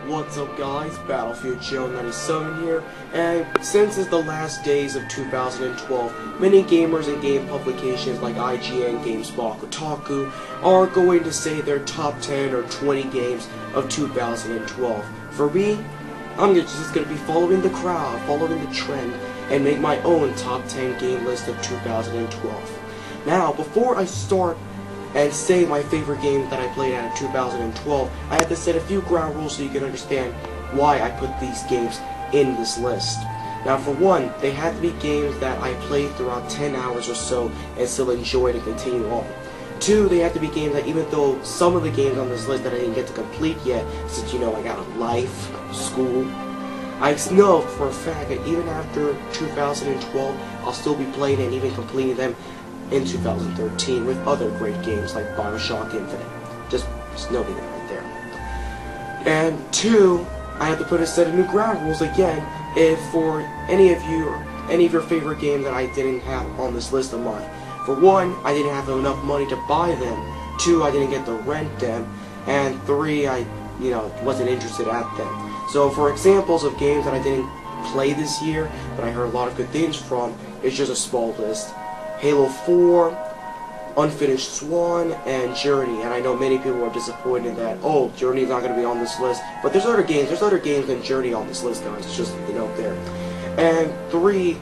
What's up guys, BattlefieldJoe97 here, and since it's the last days of 2012, many gamers and game publications like IGN, GameSpot, Kotaku are going to say their top 10 or 20 games of 2012. For me, I'm just going to be following the crowd, following the trend, and make my own top 10 game list of 2012. Now, before I start and say my favorite game that I played out of 2012, I have to set a few ground rules so you can understand why I put these games in this list. Now for one, they have to be games that I played throughout 10 hours or so and still enjoyed and continue on. Two, they have to be games that even though some of the games on this list that I didn't get to complete yet, since you know I got a life, school, I know for a fact that even after 2012, I'll still be playing and even completing them in 2013 with other great games like Bioshock Infinite. Just noting it right there. And two, I have to put a set of new ground rules again if for any of you or any of your favorite games that I didn't have on this list of mine. For one, I didn't have enough money to buy them. Two, I didn't get to rent them. And three, I wasn't interested at them. So for examples of games that I didn't play this year, but I heard a lot of good things from, it's just a small list. Halo 4, Unfinished Swan, and Journey. And I know many people are disappointed that, oh, Journey's not going to be on this list. But there's other games than Journey on this list, guys. It's just a note there. And three,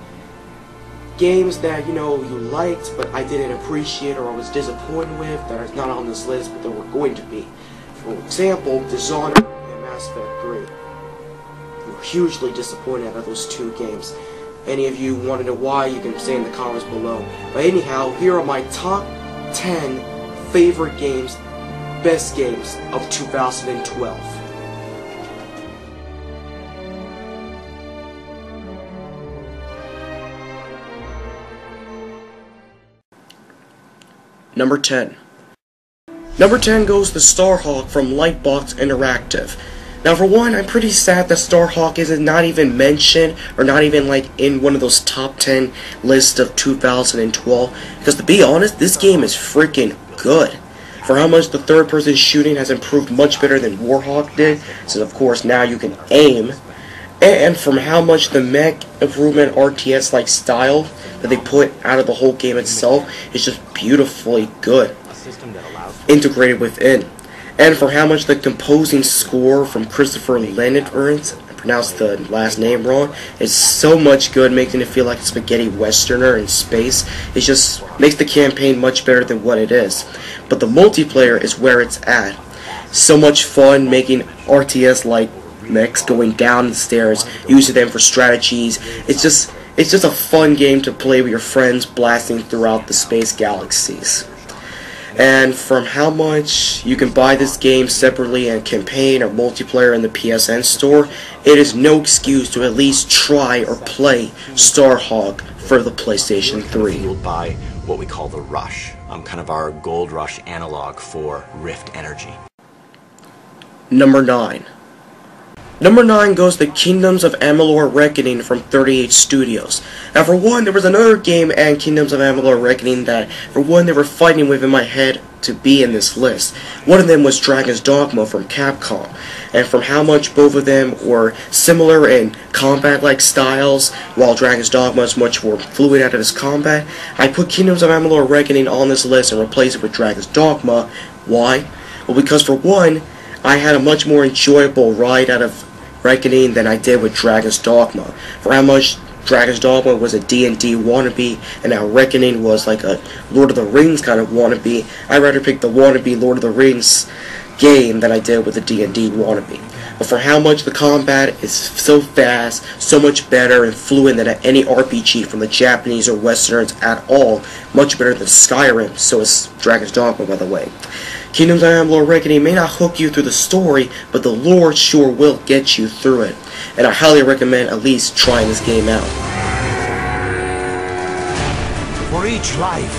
games that, you liked, but I didn't appreciate or I was disappointed with, that are not on this list, but that were going to be. For example, Dishonored and Mass Effect 3. We were hugely disappointed about those two games. Any of you want to know why, you can say in the comments below. But anyhow, here are my top 10 favorite games, best games of 2012. Number 10. Number 10 goes to Starhawk from LightBox Interactive. Now for one, I'm pretty sad that Starhawk is not even mentioned, or not even in one of those top 10 lists of 2012, because to be honest, this game is freaking good. For how much the third-person shooting has improved much better than Warhawk did, since of course now you can aim, and from how much the mech improvement RTS-like style that they put out of the whole game itself is just beautifully good, integrated within. And for how much the composing score from Christopher Landon-Ernst, I pronounced the last name wrong, is so much good, making it feel like a spaghetti westerner in space. It just makes the campaign much better than what it is. But the multiplayer is where it's at. So much fun making RTS-like mechs, going down the stairs, using them for strategies. It's just a fun game to play with your friends, blasting throughout the space galaxies. And from how much you can buy this game separately in campaign or multiplayer in the PSN store, it is no excuse to at least try or play Starhawk for the PlayStation 3. Fueled by what we call the Rush, kind of our Gold Rush analog for Rift Energy. Number 9. Number 9 goes to Kingdoms of Amalur Reckoning from 38 Studios. Now for one, there was another game and Kingdoms of Amalur Reckoning that, for one, they were fighting with in my head to be in this list. One of them was Dragon's Dogma from Capcom. And from how much both of them were similar in combat-like styles, while Dragon's Dogma is much more fluid out of its combat, I put Kingdoms of Amalur Reckoning on this list and replaced it with Dragon's Dogma. Why? Well, because for one, I had a much more enjoyable ride out of Reckoning than I did with Dragon's Dogma. For how much Dragon's Dogma was a D&D wannabe, and now Reckoning was like a Lord of the Rings kind of wannabe, I'd rather pick the wannabe Lord of the Rings game than I did with the D&D wannabe. But for how much the combat is so fast, so much better and fluent than any RPG from the Japanese or Westerns at all, much better than Skyrim, so is Dragon's Dogma, by the way. Kingdoms of Amalur Reckoning may not hook you through the story, but the lore sure will get you through it. And I highly recommend at least trying this game out. For each life,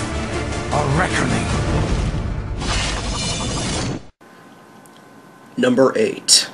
a reckoning. Number 8.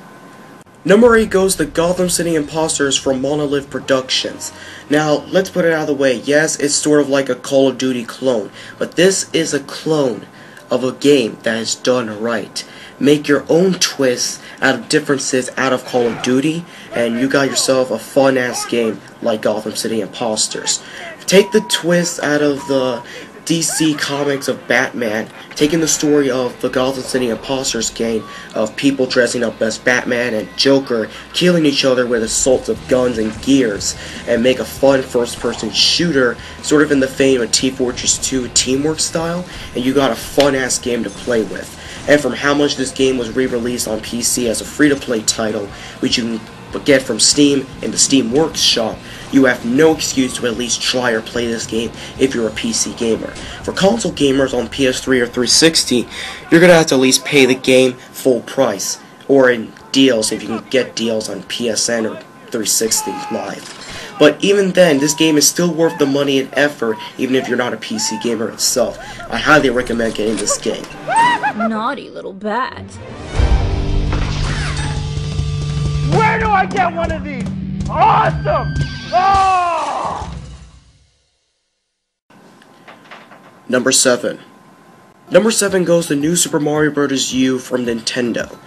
Number 8 goes to Gotham City Impostors from Monolith Productions. Now, let's put it out of the way. Yes, it's sort of like a Call of Duty clone, but this is a clone of a game that is done right. Make your own twists out of differences out of Call of Duty, and you got yourself a fun-ass game like Gotham City Impostors. Take the twist out of the DC comics of Batman, taking the story of the Gotham City Impostors game of people dressing up as Batman and Joker, killing each other with assaults of guns and gears, and make a fun first-person shooter, sort of in the vein of T-Fortress 2 teamwork style, and you got a fun-ass game to play with. And from how much this game was re-released on PC as a free-to-play title, which you can get from Steam in the Steam Workshop, you have no excuse to at least try or play this game if you're a PC gamer. For console gamers on PS3 or 360, you're going to have to at least pay the game full price, or in deals if you can get deals on PSN or 360 Live. But even then, this game is still worth the money and effort, even if you're not a PC gamer itself. I highly recommend getting this game. Naughty little bat. Where do I get one of these? Awesome! Oh! Number 7. Number 7 goes to New Super Mario Bros. U from Nintendo.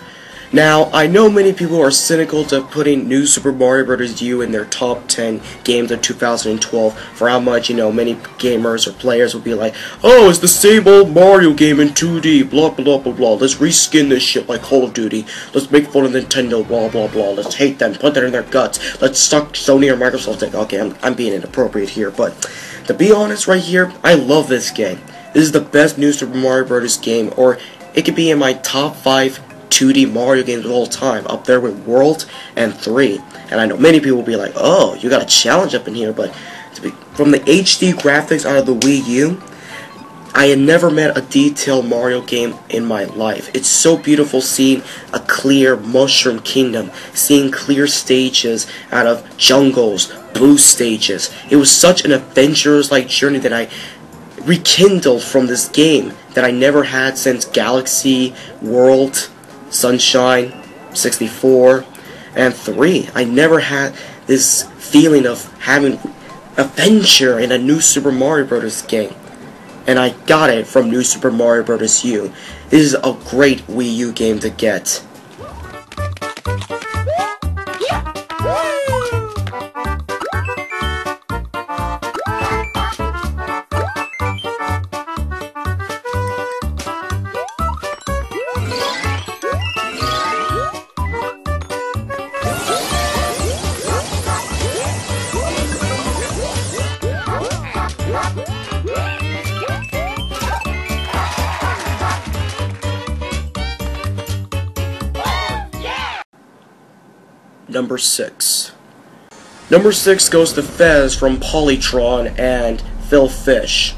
Now, I know many people are cynical to putting New Super Mario Bros. U in their top 10 games of 2012 for how much, many gamers or players will be like, oh, it's the same old Mario game in 2D, blah blah blah blah, let's reskin this shit like Call of Duty, let's make fun of Nintendo, blah blah blah, let's hate them, put that in their guts, let's suck Sony or Microsoft dick. Okay, I'm being inappropriate here, but to be honest right here, I love this game. This is the best New Super Mario Bros. Game, or it could be in my top 5 2D Mario games of all time, up there with World and 3. And I know many people will be like, oh, you got a challenge up in here, but from the HD graphics out of the Wii U, I had never met a detailed Mario game in my life. It's so beautiful seeing a clear Mushroom Kingdom, seeing clear stages out of jungles, blue stages. It was such an adventurous-like journey that I rekindled from this game that I never had since Galaxy, World, Sunshine, 64, and 3. I never had this feeling of having adventure in a New Super Mario Bros. Game. And I got it from New Super Mario Bros. U. This is a great Wii U game to get. Number 6. Number 6 goes to Fez from Polytron and Phil Fish.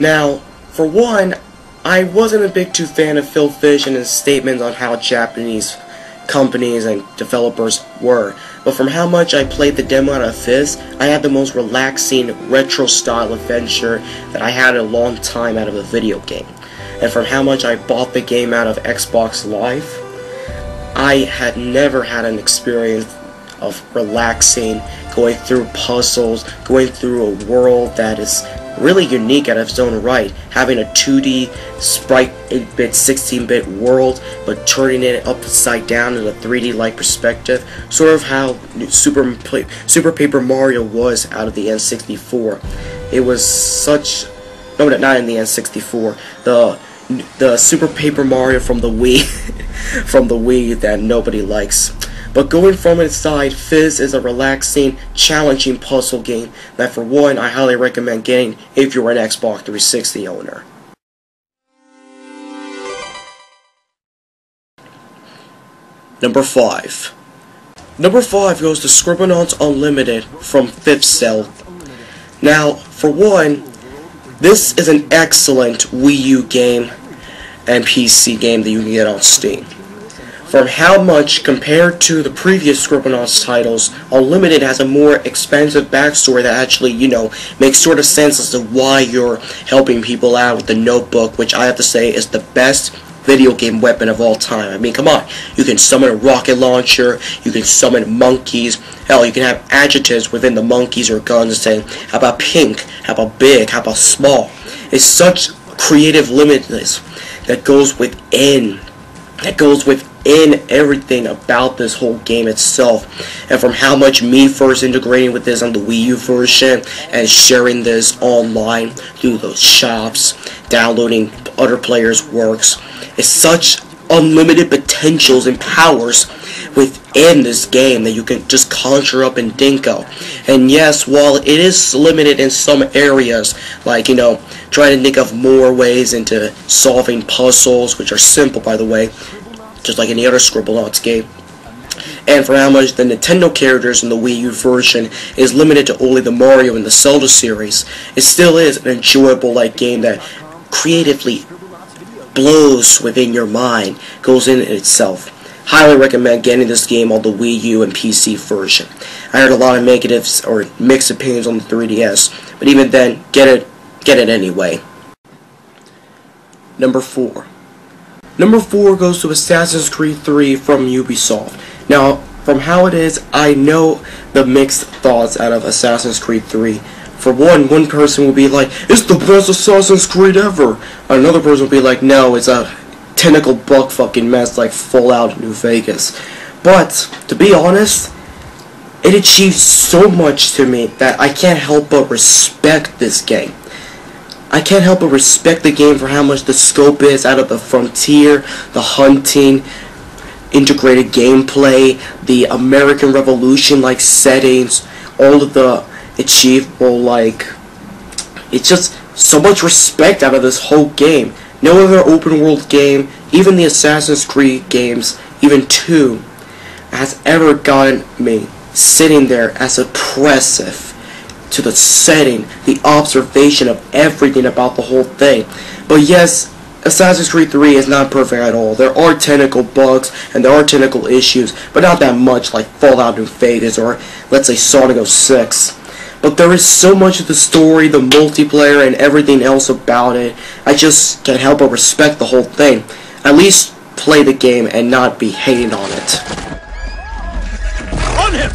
Now, for one, I wasn't a big fan of Phil Fish and his statements on how Japanese companies and developers were, but from how much I played the demo out of Fizz, I had the most relaxing retro-style adventure that I had in a long time out of a video game. And from how much I bought the game out of Xbox Live, I had never had an experience of relaxing, going through puzzles, going through a world that is really unique out of its own right, having a 2D sprite 8-bit, 16-bit world, but turning it upside down in a 3D-like perspective, sort of how Super Paper Mario was out of the N64. It was such... no, not in the N64. The Super Paper Mario from the Wii, from the Wii that nobody likes. But going from its side, Fizz is a relaxing, challenging puzzle game that for one, I highly recommend getting if you're an Xbox 360 owner. Number 5. Number 5 goes to Scribblenauts Unlimited from Fifth Cell. Now, for one, this is an excellent Wii U game and PC game that you can get on Steam. From how much, compared to the previous Scribblenauts titles, Unlimited has a more expansive backstory that actually, makes sort of sense as to why you're helping people out with the notebook, which I have to say is the best video game weapon of all time. I mean, come on. You can summon a rocket launcher, you can summon monkeys, hell, you can have adjectives within the monkeys or guns saying, how about pink, how about big, how about small. It's such creative limitless that goes within that goes within everything about this whole game itself, and from how much me first integrating with this on the Wii U version and sharing this online through those shops, downloading other players' works, is such unlimited potentials and powers within this game that you can just conjure up and think of. And yes, while it is limited in some areas, like, you know, trying to think of more ways into solving puzzles, which are simple, by the way, just like any other Scribblenauts game, and for how much the Nintendo characters in the Wii U version is limited to only the Mario and the Zelda series, it still is an enjoyable game that creatively blows within your mind, goes in itself. Highly recommend getting this game on the Wii U and PC version. I heard a lot of negatives or mixed opinions on the 3DS, but even then, get it anyway. Number 4. Number 4 goes to Assassin's Creed 3 from Ubisoft. Now, from how it is, I know the mixed thoughts out of Assassin's Creed 3. For one person will be like, it's the best Assassin's Creed ever. Another person will be like, no, it's a tentacle bug fucking mess like Fallout New Vegas. But, to be honest, it achieves so much to me that I can't help but respect this game. I can't help but respect the game for how much the scope is out of the frontier, the hunting, integrated gameplay, the American Revolution-like settings, all of the achievable, it's just so much respect out of this whole game. No other open world game, even the Assassin's Creed games, even 2, has ever gotten me sitting there as oppressive to the setting, the observation of everything about the whole thing. But yes, Assassin's Creed 3 is not perfect at all. There are technical bugs and there are technical issues, but not that much like Fallout New Vegas or, let's say, Sonic 06. But there is so much of the story, the multiplayer, and everything else about it. I just can't help but respect the whole thing. At least play the game and not be hating on it. On him!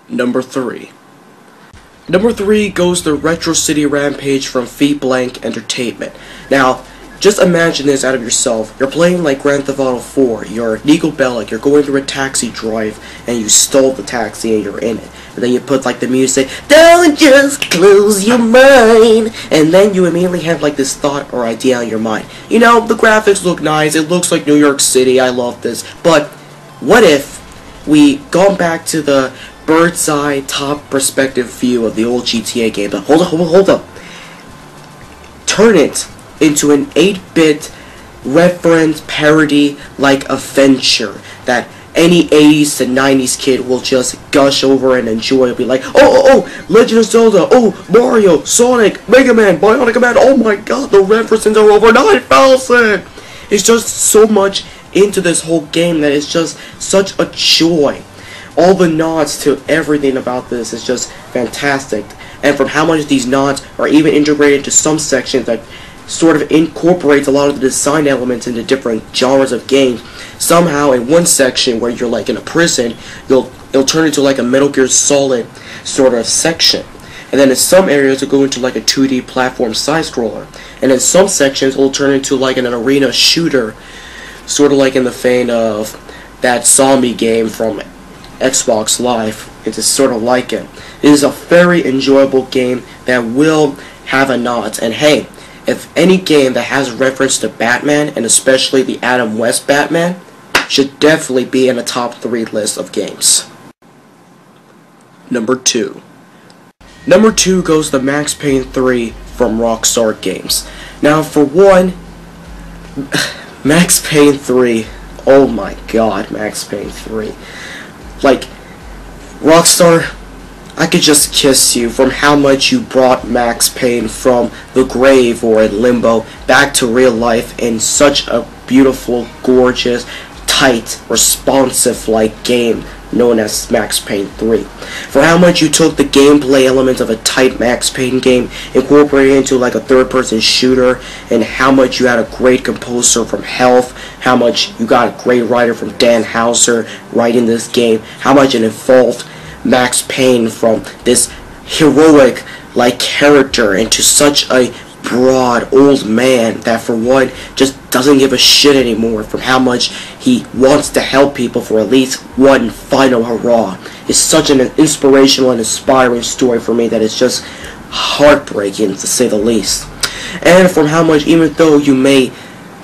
Number 3. Number 3 goes to Retro City Rampage from Vblank Entertainment. Now, just imagine this out of yourself. You're playing like Grand Theft Auto 4. You're Nico Bellic. You're going through a taxi drive, and you stole the taxi, and you're in it. And then you put the music, don't just close your mind. And then you immediately have this thought or idea in your mind. You know, the graphics look nice. It looks like New York City. I love this. But what if we gone back to the bird's eye top perspective view of the old GTA game? But hold up. Turn it into an 8-bit reference parody adventure that any 80s to 90s kid will just gush over and enjoy. It'll be like, oh, Legend of Zelda, oh, Mario, Sonic, Mega Man, Bionic Man, oh my god, the references are over 9,000! It's just so much into this whole game that it's just such a joy. All the nods to everything about this is just fantastic. And from how much these nods are even integrated into some sections that sort of incorporates a lot of the design elements into different genres of games. Somehow in one section where you're in a prison, it'll turn into a Metal Gear Solid sort of section. And then in some areas it'll go into a 2D platform side-scroller. And in some sections it'll turn into an arena shooter, sort of in the vein of that zombie game from Xbox Live. It's sort of like it. It is a very enjoyable game that will have a nod. And hey, if any game that has reference to Batman, and especially the Adam West Batman, should definitely be in the top 3 list of games. Number 2. Number 2 goes to Max Payne 3 from Rockstar Games. Now, for one, Max Payne 3, oh my god, Max Payne 3. Rockstar, I could just kiss you from how much you brought Max Payne from the grave or in limbo back to real life in such a beautiful, gorgeous, tight, responsive-like game known as Max Payne 3. For how much you took the gameplay elements of a tight Max Payne game, incorporated it into like a third-person shooter, and how much you had a great composer from Health, how much you got a great writer from Dan Houser writing this game, how much it involved Max Payne from this heroic like character into such a broad old man that for one just doesn't give a shit anymore, from how much he wants to help people for at least one final hurrah. It's such an inspirational and inspiring story for me that it's just heartbreaking to say the least. And from how much, even though you may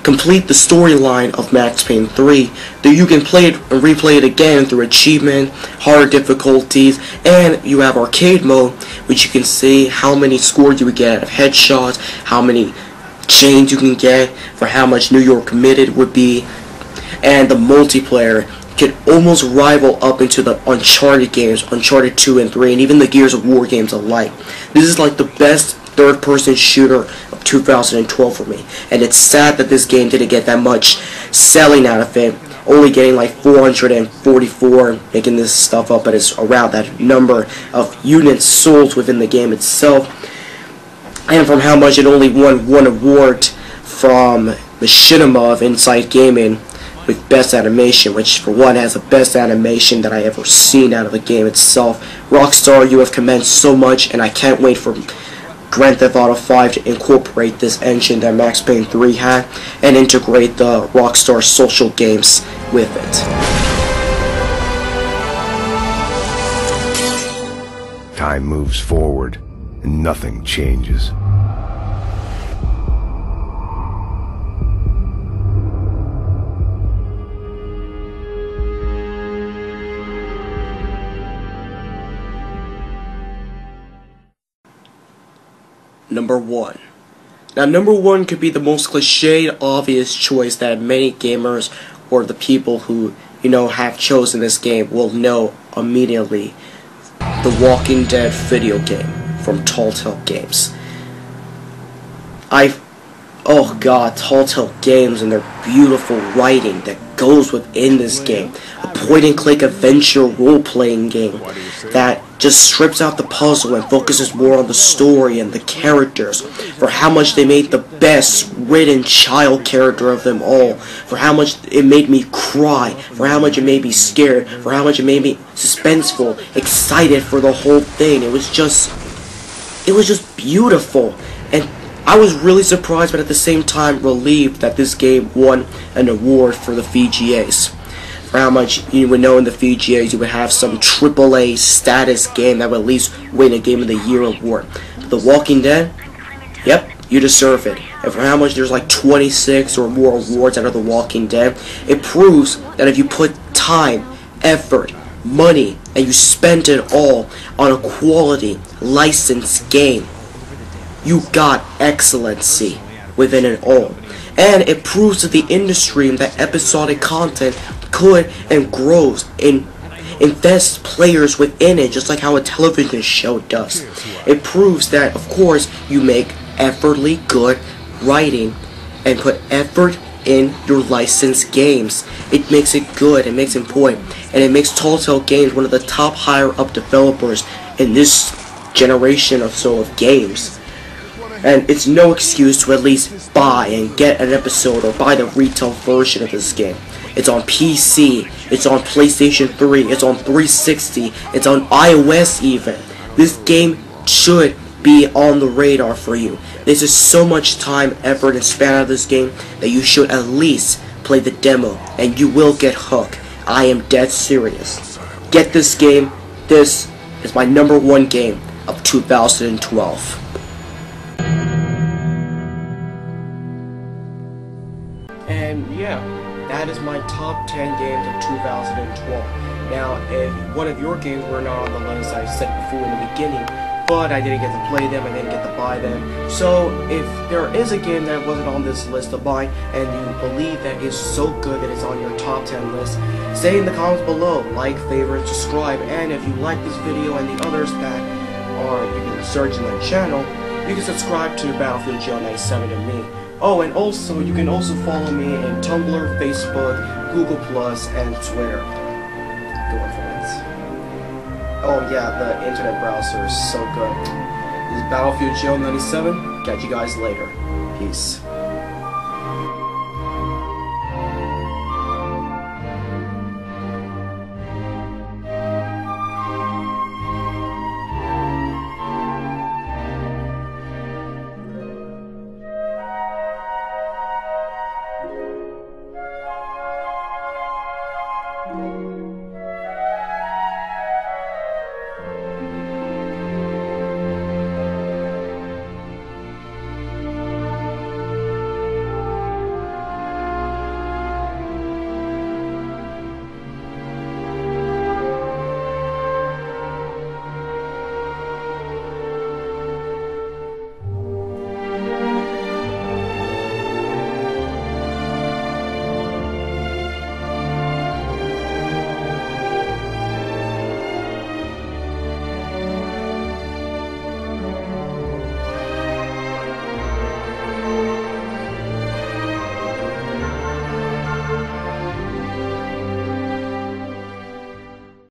complete the storyline of Max Payne 3, that you can play it and replay it again through achievement, harder difficulties, and you have arcade mode, which you can see how many scores you would get out of headshots, how many chains you can get, for how much New York Committed would be, and the multiplayer can almost rival up into the Uncharted games, Uncharted 2 and 3, and even the Gears of War games alike. This is like the best third-person shooter of 2012 for me, and it's sad that this game didn't get that much selling out of it, only getting like 444, making this stuff up, but it's around that number of units sold within the game itself. And from how much it only won one award from Machinima of Inside Gaming with Best Animation, which for one has the best animation that I ever seen out of the game itself. Rockstar, you have commenced so much, and I can't wait for Grand Theft Auto 5 to incorporate this engine that Max Payne 3 had and integrate the Rockstar social games with it. Time moves forward, and nothing changes. Number 1. Now, number 1 could be the most cliched, obvious choice that many gamers or the people who, have chosen this game will know immediately. The Walking Dead video game from Telltale Games. Oh god, Telltale Games and their beautiful writing that goes within this game. A point-and-click adventure role-playing game that just strips out the puzzle and focuses more on the story and the characters, for how much they made the best written child character of them all, for how much it made me cry, for how much it made me scared, for how much it made me suspenseful, excited for the whole thing. It was just beautiful, and I was really surprised, but at the same time relieved that this game won an award for the VGAs. For how much you would know in the VGAs you would have some AAA status game that would at least win a Game of the Year award. The Walking Dead, yep, you deserve it. And for how much there's like 26 or more awards out of The Walking Dead, it proves that if you put time, effort, money, and you spend it all on a quality, licensed game, you got excellency within it all. And it proves to the industry that episodic content could and grows and invests players within it, just like how a television show does. It proves that, of course, you make effortly good writing and put effort in your licensed games. It makes it good, it makes it important, and it makes Telltale Games one of the top higher up developers in this generation or so of games. And it's no excuse to at least buy and get an episode or buy the retail version of this game. It's on PC, it's on PlayStation 3, it's on 360, it's on iOS even. This game should be on the radar for you. This is so much time, effort, and span out of this game that you should at least play the demo and you will get hooked. I am dead serious. Get this game. This is my number 1 game of 2012. And yeah, that is my top 10 games of 2012. Now, if one of your games were not on the list I said before in the beginning, but I didn't get to play them, I didn't get to buy them. So if there is a game that wasn't on this list to buy, and you believe that is so good that it's on your top 10 list, say in the comments below, like, favorite, subscribe, and if you like this video and the others that are, you can search in the channel, you can subscribe to BattlefieldJoe97 and me. Oh, and also, you can also follow me in Tumblr, Facebook, Google+, and Twitter. Go on, friends. Oh yeah, the internet browser is so good. This is BattlefieldJoe97. Catch you guys later. Peace.